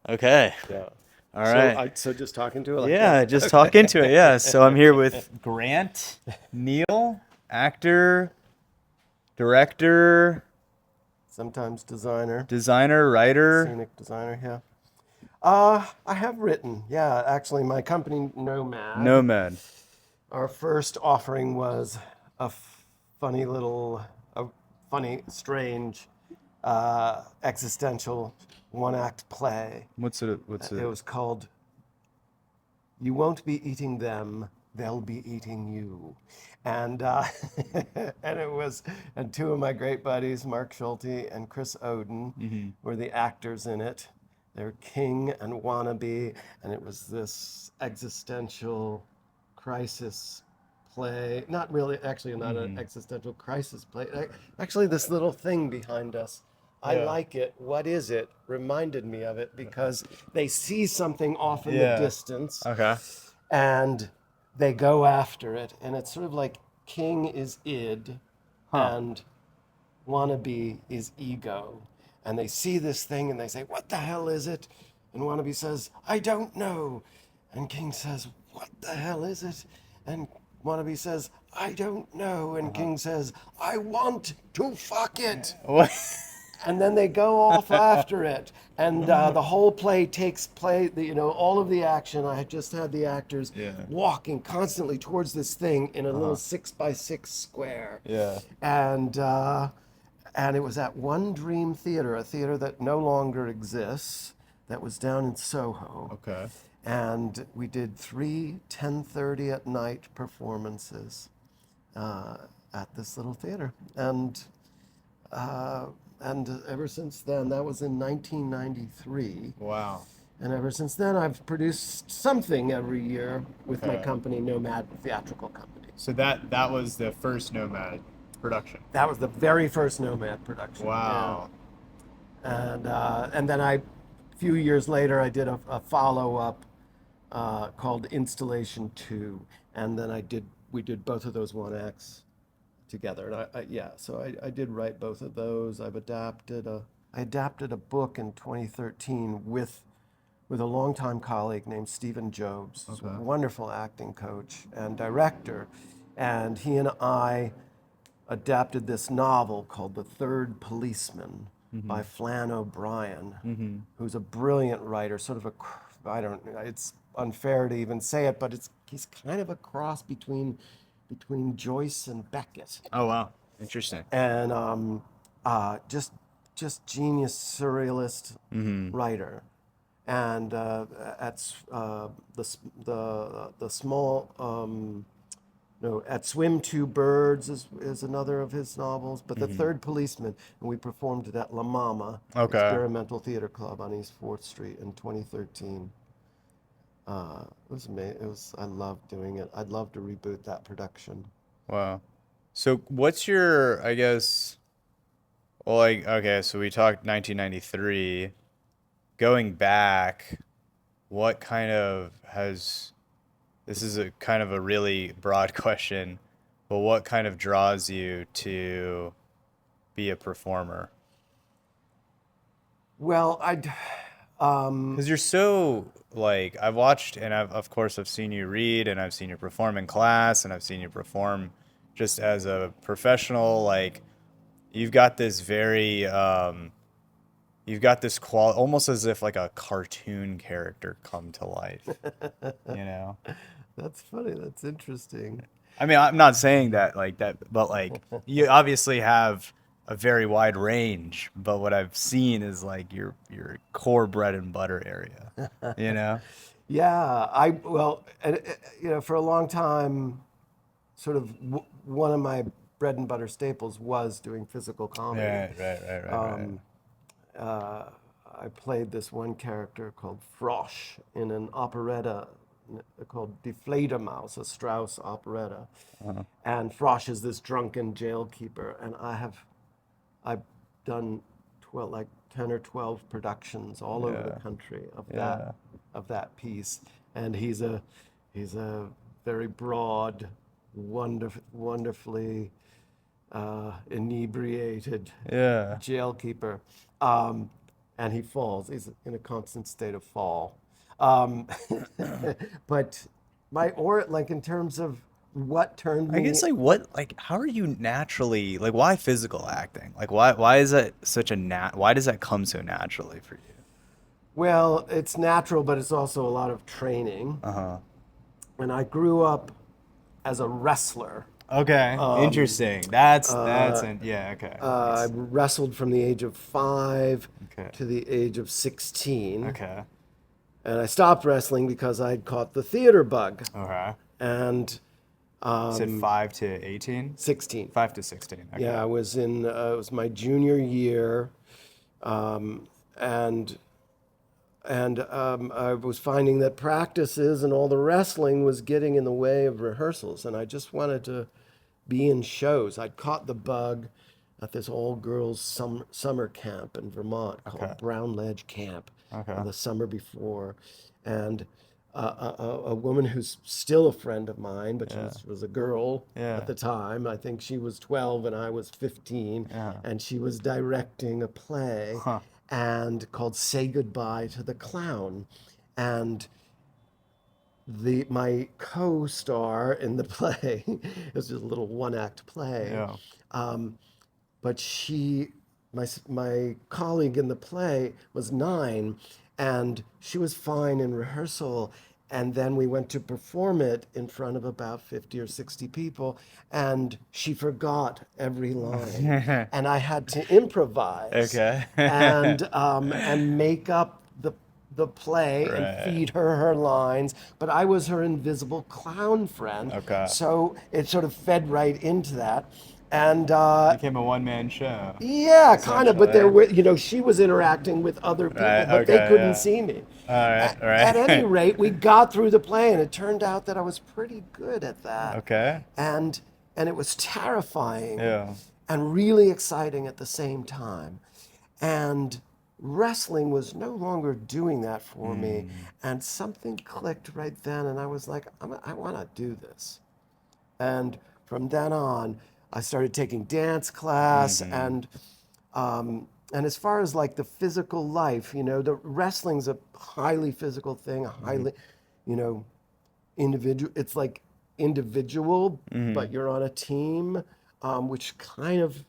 Okay. Yeah. All So right. so just talking to it like Yeah, that. just Okay. talk into it. Yeah. So I'm here with Grant Neale, actor, director, Sometimes designer, designer, writer, scenic designer. Yeah. I have written. Yeah, actually, my company Nomad. nomad. Our first offering was a funny little, a funny, strange, existential one-act play. What's it? What's It it? was called "You Won't Be Eating Them; They'll Be Eating You," and and it was, and two of my great buddies, Mark Schulte and Chris Oden, Hmm. were the actors in it. They were King and Wannabe, and it was this existential crisis play. Not really, actually, not an Hmm. existential crisis play. Actually, this little thing behind us. I Yeah. like it. What is it? Reminded me of it because they see something off in the Yeah. distance Okay. and they go after it. And it's sort of like King is id Huh. and wannabe is ego. And they see this thing and they say, "What the hell is it?" And wannabe says, "I don't know." And King says, "What the hell is it?" And wannabe says, "I don't know." And Uh-huh. King says, "I want to fuck it." What? And then they go off after it, and the whole play takes place. All of the action. I had just had the actors Yeah. walking constantly towards this thing in a little Uh-huh. 6x6 square, Yeah. and and it was at One Dream Theater, a theater that no longer exists, that was down in Soho, Okay. and we did three 10:30 at night performances uh, at this little theater, uh, and ever since then, that was in 1993. Wow. And ever since then, I've produced something every year with my Okay. company, Nomad Theatrical Company. So that was the first Nomad production. That was the very first Nomad production. Yeah. Wow. And then a few years later, I did a follow up called Installation Two, and then we did both of those one acts together. And yeah, so I did write both of those. I adapted a book in 2013 with a longtime colleague named Stephen Jobs, who's a Okay. wonderful acting coach and director, and he and I adapted this novel called The Third Policeman Mm-hmm. by Flann O'Brien, Mm-hmm. who's a brilliant writer, sort of a, I don't, it's unfair to even say it, but he's kind of a cross between Joyce and Beckett, Oh wow. Interesting. and just genius surrealist Mm-hmm. writer. And the small no, At Swim Two Birds is another of his novels, but The Mm-hmm. Third Policeman, and we performed it at La Mama Okay. Experimental Theater Club on East 4th Street in 2013. It was amazing. I loved doing it. I'd love to reboot that production. Wow. So what's your, I guess, well, like, okay, so we talked 1993. Going back, what kind of has, this is a kind of a really broad question, but what kind of draws you to be a performer? Well, Because you're so, like, I've watched and of course, I've seen you read and I've seen you perform in class and I've seen you perform just as a professional. Like, you've got this very, you've got this almost as if like a cartoon character come to life, you know? that's funny. That's interesting. I mean, I'm not saying that like that, but like you obviously have a very wide range, but what I've seen is like your core bread and butter area, you know? Yeah, well, for a long time, sort of one of my bread and butter staples was doing physical comedy. Right, right, right, right, right. Um, uh, I played this one character called Frosch in an operetta called Die Fledermaus, a Strauss operetta. Uh-huh. And Frosch is this drunken jailkeeper, and I've done 12, like 10 or 12 productions all over the Yeah, country yeah, of that piece. And he's a very broad, wonderfully inebriated yeah. jailkeeper. Um, and he falls. He's in a constant state of fall. Um, but like in terms of what turned I me, guess like what like how are you naturally like why physical acting? Like why is that such a why does that come so naturally for you? well, it's natural, but it's also a lot of training. Uh-huh. And I grew up as a wrestler. Okay. Um, Interesting. That's uh, an yeah, okay. I Nice. wrestled from the age of 5 Okay. to the age of 16. Okay. And I stopped wrestling because I'd caught the theater bug. Okay. And You said 5 to 18? 16. 5 to 16. Yeah, Okay. it was my junior year. Um, and I was finding that practices and all the wrestling was getting in the way of rehearsals, and I just wanted to be in shows. I'd caught the bug at this all-girls summer camp in Vermont Okay. called Brown Ledge Camp Okay. the summer before, and a woman who's still a friend of mine, but she Yeah. was a girl at Yeah. the time. I think she was 12 and I was 15, Yeah. and she was directing a play Huh. and called Say Goodbye to the Clown. And the my co-star in the play, it was just a little one-act play, Yeah. um, but my colleague in the play was 9, and she was fine in rehearsal. And then we went to perform it in front of about 50 or 60 people, and she forgot every line. And I had to improvise Okay. and make up the play and Right. feed her lines, but I was her invisible clown friend, Okay. so it sort of fed right into that. And Became a one-man show, yeah, kind of, but there essentially. were, she was interacting with other people, Right. but they Okay. couldn't Yeah. see me. All right. All At any right. rate, we got through the play, and it turned out that I was pretty good at that. Okay. And and it was terrifying Yeah. and really exciting at the same time. And wrestling was no longer doing that for me, Mm. and something clicked right then, and I was like, I want to do this. And from then on, I started taking dance class, Mm-hmm. and as far as like the physical life, the wrestling's a highly physical thing, a Mm-hmm. highly, you know, individual. It's like individual, Mm-hmm. but you're on a team, which kind of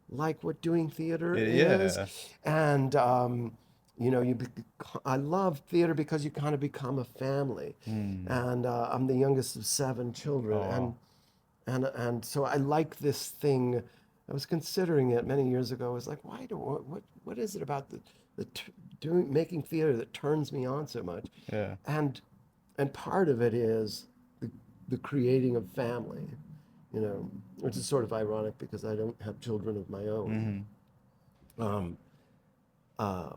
like what doing theater is. Yeah. And you, I love theater because you kind of become a family. Mm. And I'm the youngest of 7 children, Oh. and so I like this thing. I was considering it many years ago. I was like, why do what is it about the doing making theater that turns me on so much? Yeah. And and part of it is the creating of family, which is sort of ironic because I don't have children of my own, Mm-hmm. um,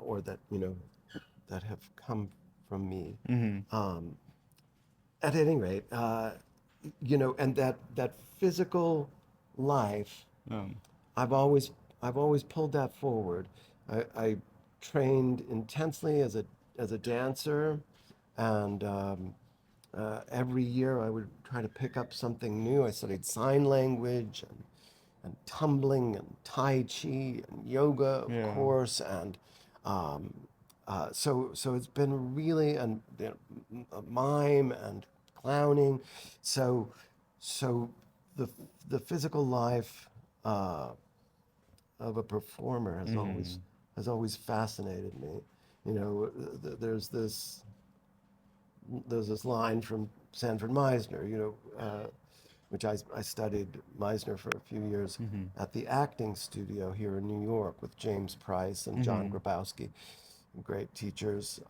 or that that have come from me. Mm-hmm. Um, at any rate, and that physical life, Um. I've always I've always pulled that forward. I trained intensely as a dancer, and every year I would try to pick up something new. I studied sign language and tumbling and tai chi and yoga, of Yeah. course, and so it's been really and mime and clowning. So so the the physical life uh, of a performer Mm-hmm. has always fascinated me. There's this line from Sanford Meisner, which I studied Meisner for a few years Mm-hmm. at the acting studio here in New York with James Price and John Mm-hmm. Grabowski, great teachers.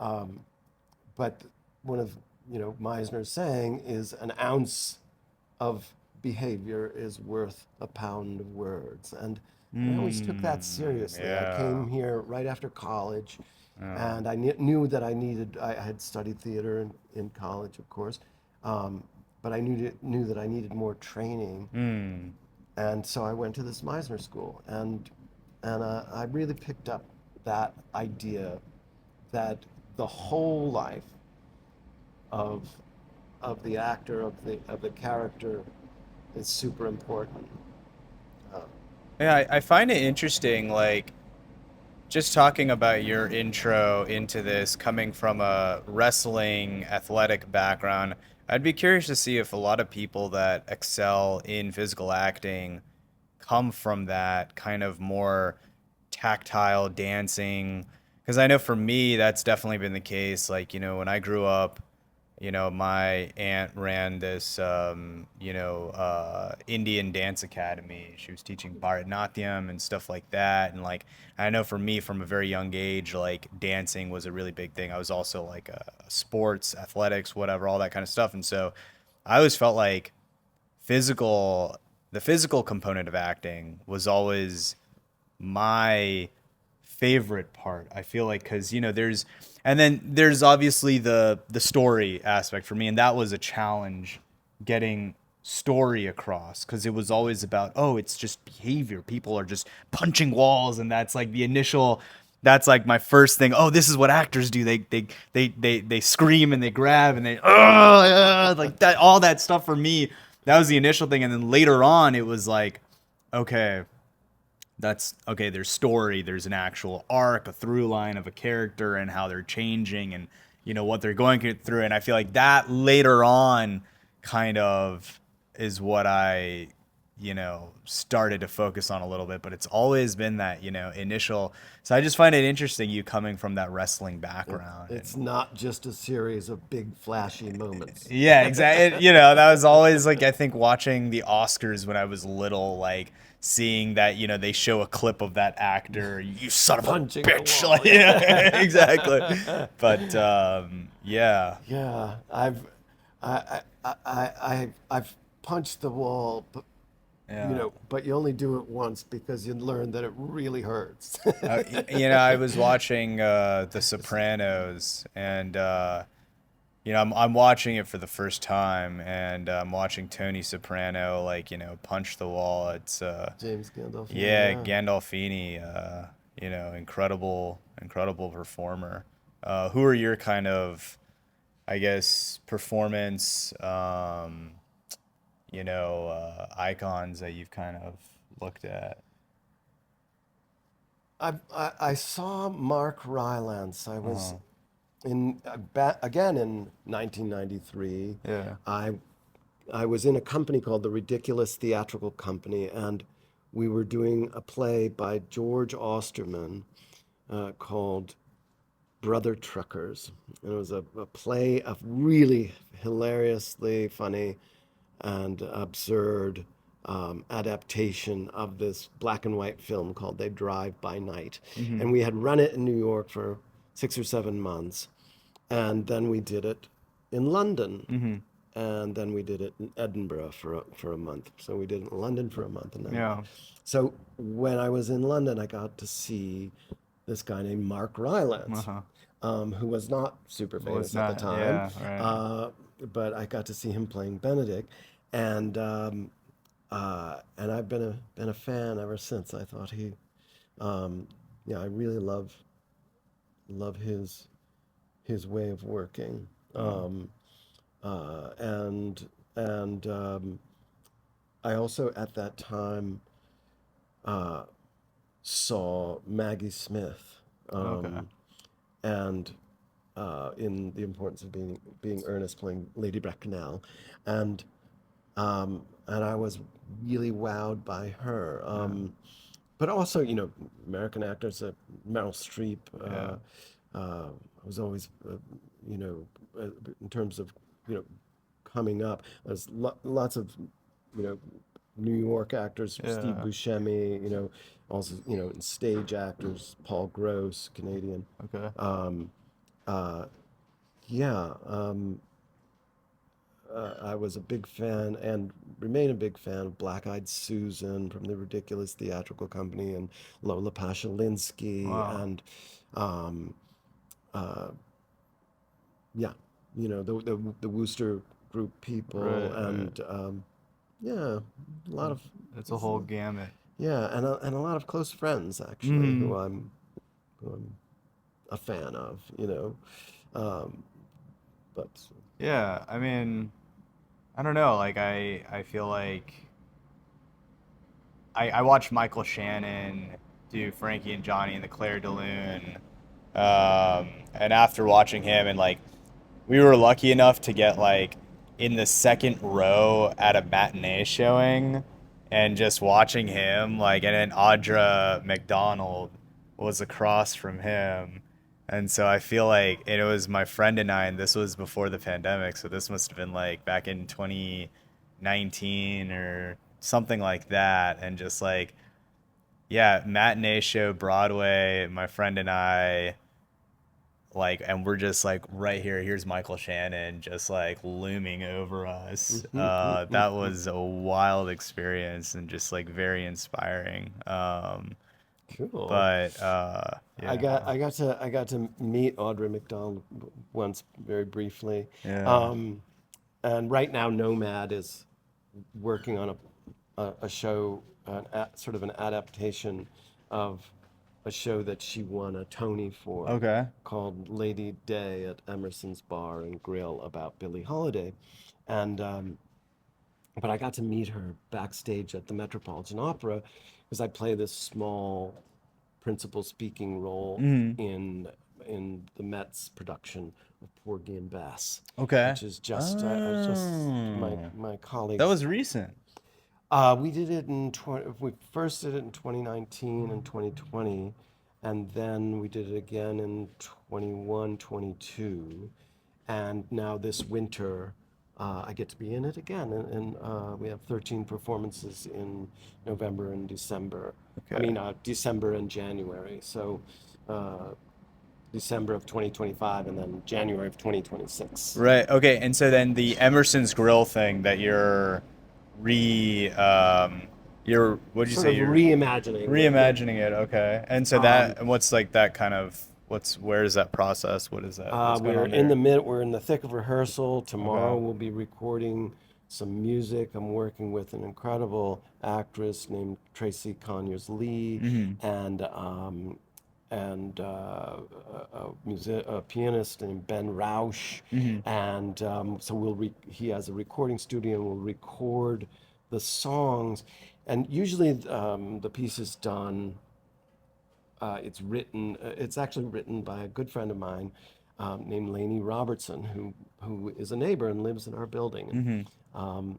But one of Meisner's saying is an ounce of behavior is worth a pound of words, and I always took that Mm. seriously. I Yeah. came here right after college, Yeah. and I knew that I had studied theater in college, of course, but I knew that I needed more training, Mm. and so I went to this Meisner school, and I really picked up that idea that the whole life of the actor of the character is super important. Uh, Yeah, I find it interesting, like just talking about your intro into this, coming from a wrestling athletic background, I'd be curious to see if a lot of people that excel in physical acting come from that kind of more tactile dancing. Because I know for me, that's definitely been the case. Like, when I grew up, my aunt ran this, Indian dance academy. She was teaching Bharatanatyam and stuff like that. And like, I know for me, from a very young age, like dancing was a really big thing. I was also like sports, athletics, whatever, all that kind of stuff. And so I always felt like physical, the physical component of acting was always my favorite part. I feel like because and then there's obviously the story aspect for me, and that was a challenge getting story across because it was always about, oh, it's just behavior. People are just punching walls, and that's like the initial. That's like my first thing. Oh, this is what actors do. They scream and they grab and they like that. All that stuff for me. That was the initial thing, and then later on, it was like, okay, that's okay. There's story, there's an actual arc, a through line of a character and how they're changing and what they're going through. And I feel like that later on kind of is what I started to focus on a little bit, but it's always been that initial. So I just find it interesting, you coming from that wrestling background. It's not just a series of big flashy moments. Yeah, exactly. That was always like, I think watching the Oscars when I was little, like seeing that, they show a clip of that actor, you son of a Punching the bitch. wall. Like, yeah, exactly. But yeah. Yeah, I've punched the wall, but Yeah. but you only do it once because you learn that it really hurts. I was watching The Sopranos, and I'm watching it for the first time, and I'm watching Tony Soprano, like, punch the wall. It's James Gandolfini. yeah, Yeah. Gandolfini, incredible performer. Who are your kind of, I guess, performance, icons that you've kind of looked at? I saw Mark Rylance. I was Uh-huh. again in 1993. Yeah. I was in a company called the Ridiculous Theatrical Company, and we were doing a play by George Osterman called Brother Truckers. And it was a play of really hilariously funny and absurd adaptation of this black and white film called They Drive by Night. Mm-hmm. And we had run it in New York for 6 or 7 months. And then we did it in London. Mm-hmm. And then we did it in Edinburgh for a month. So we did it in London for a month. And then, Yeah. so when I was in London, I got to see this guy named Mark Rylance, Uh-huh. who was not super Well, it's famous at the not. time. Yeah. Right. But I got to see him playing Benedict, and I've been a fan ever since. I thought yeah, I really love his way of working, Oh. and I also at that time uh, saw Maggie Smith, Okay. and in The Importance of Being Earnest, playing Lady Bracknell, and I was really wowed by her. Yeah. But also, American actors, Meryl Streep. Yeah. Was always, you know, in terms of, you know, coming up. There's lots of, you know, New York actors, Steve Yeah. Buscemi, also, and stage actors, Paul Gross, Canadian. Okay. Um, uh, yeah, I was a big fan and remain a big fan of Black Eyed Susan from the Ridiculous Theatrical Company and Lola Pashalinski Wow. and um, uh, yeah, the Wooster Group people Right. Right. and yeah, a lot of It's a whole gamut. yeah, and a lot of close friends actually Mm. who I'm a fan of, um, but Yeah. I mean, I don't know. Like, I feel like I watched Michael Shannon do Frankie and Johnny and the Claire de Lune. And after watching him, and like we were lucky enough to get like in the second row at a matinee showing, and just watching him, like, and then Audra McDonald was across from him. And so I feel like, and it was my friend and I, and this was before the pandemic, so this must have been like back in 2019 or something like that. And just like, yeah, matinee show, Broadway, my friend and I, like, and we're just like right here. Here's Michael Shannon just like looming over us. That was a wild experience and just like very inspiring. Cool. But I got yeah, I got to meet Audra McDonald once very briefly. yeah. Um, and right now Nomad is working on a show, sort of an adaptation of a show that she won a Tony for, Okay. called Lady Day at Emerson's Bar and Grill, about Billie Holiday. And but I got to meet her backstage at the Metropolitan Opera because I play this small principal speaking role Hmm. in the Met's production of Porgy and Bess, Okay. which is just Oh, my that colleagues. was recent. We did it in we first did it in 2019 and 2020, and then we did it again in 21, 22, and now this winter I get to be in it again, and we have 13 performances in November and December. I Okay. mean, December and January. So December of 2025 and then January of 2026. Right. Okay. And so then the Emerson's Grill thing that you're, what'd you Sort say? of You're reimagining the reimagining it. Okay. And so um, that, and what's like that kind of, where is that process? What is that? What's going on there? We're in the thick of rehearsal. Tomorrow Okay. we'll be recording some music. I'm working with an incredible actress named Tracy Conyers Lee Hmm. and a pianist named Ben Rausch, Hmm. and so he has a recording studio and we'll record the songs. And usually the piece is done. It's written. It's actually written by a good friend of mine named Lainey Robertson, who is a neighbor and lives in our building. And Hmm.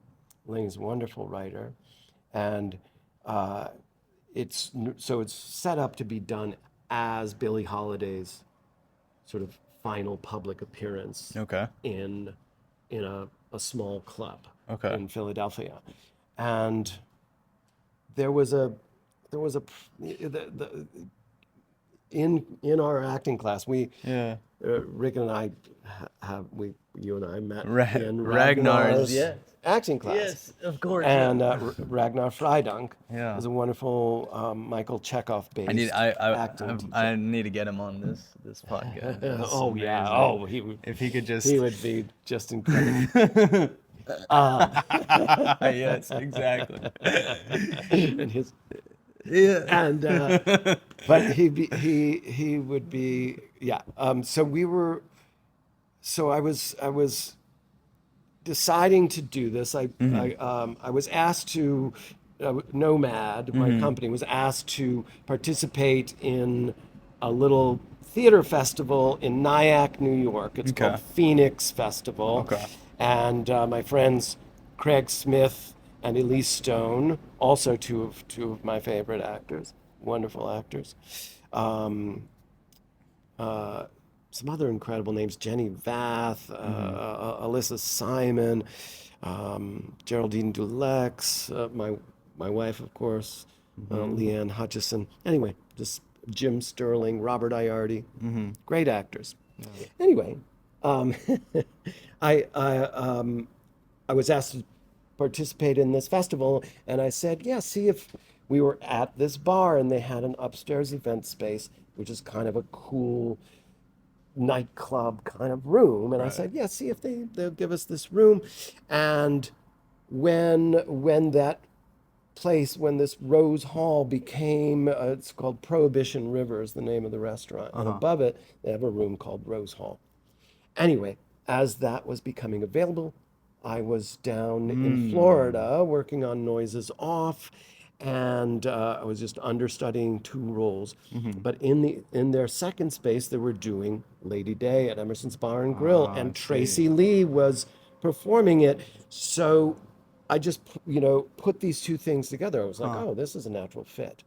Lainey's a wonderful writer, and uh, it's set up to be done as Billie Holiday's sort of final public appearance Okay. in a small club Okay. in Philadelphia, and there was a the in our acting class, Yeah. Rick and I have you and I met in Ragnar's. Ragnar's Yes. acting class, Yes. Of course. Yeah. and Ragnar Freidunk Yeah. is a wonderful Michael Chekhov based acting teacher. I need to get him on this podcast. That's Oh yeah, amazing. he If he could he just would be just incredible. yes, exactly. And his Yeah. and but he would be, yeah. So we were so I was deciding to do this. I was asked to Nomad, my company, was asked to participate in a little theater festival in Nyack, New York. It's Okay. called Phoenix Festival, Okay. and my friends Craig Smith and Elise Stone, also two of my favorite actors, wonderful actors. Um, some other incredible names: Jenny Vath, Alyssa Simon, Geraldine Duleix, my wife, of course, Leanne Hutchison. Anyway, just Jim Sterling, Robert Iardi, great actors. Anyway, um, I was asked to participate in this festival, and I said, yeah, see if we were at this bar, and they had an upstairs event space, which is kind of a cool nightclub kind of room. And I Right. said, yeah, see if they'll give us this room. And when that place, when this Rose Hall became, it's called Prohibition River is the name of the restaurant. And above it, they have a room called Rose Hall. Anyway, as that was becoming available, I was down in Florida working on Noises Off, and I was just understudying two roles. Mm-hmm. But in their second space, they were doing Lady Day at Emerson's Bar and Grill, Oh, I and see. Tracy Lee was performing it. So I just put these two things together. I was like, Huh. oh, this is a natural fit.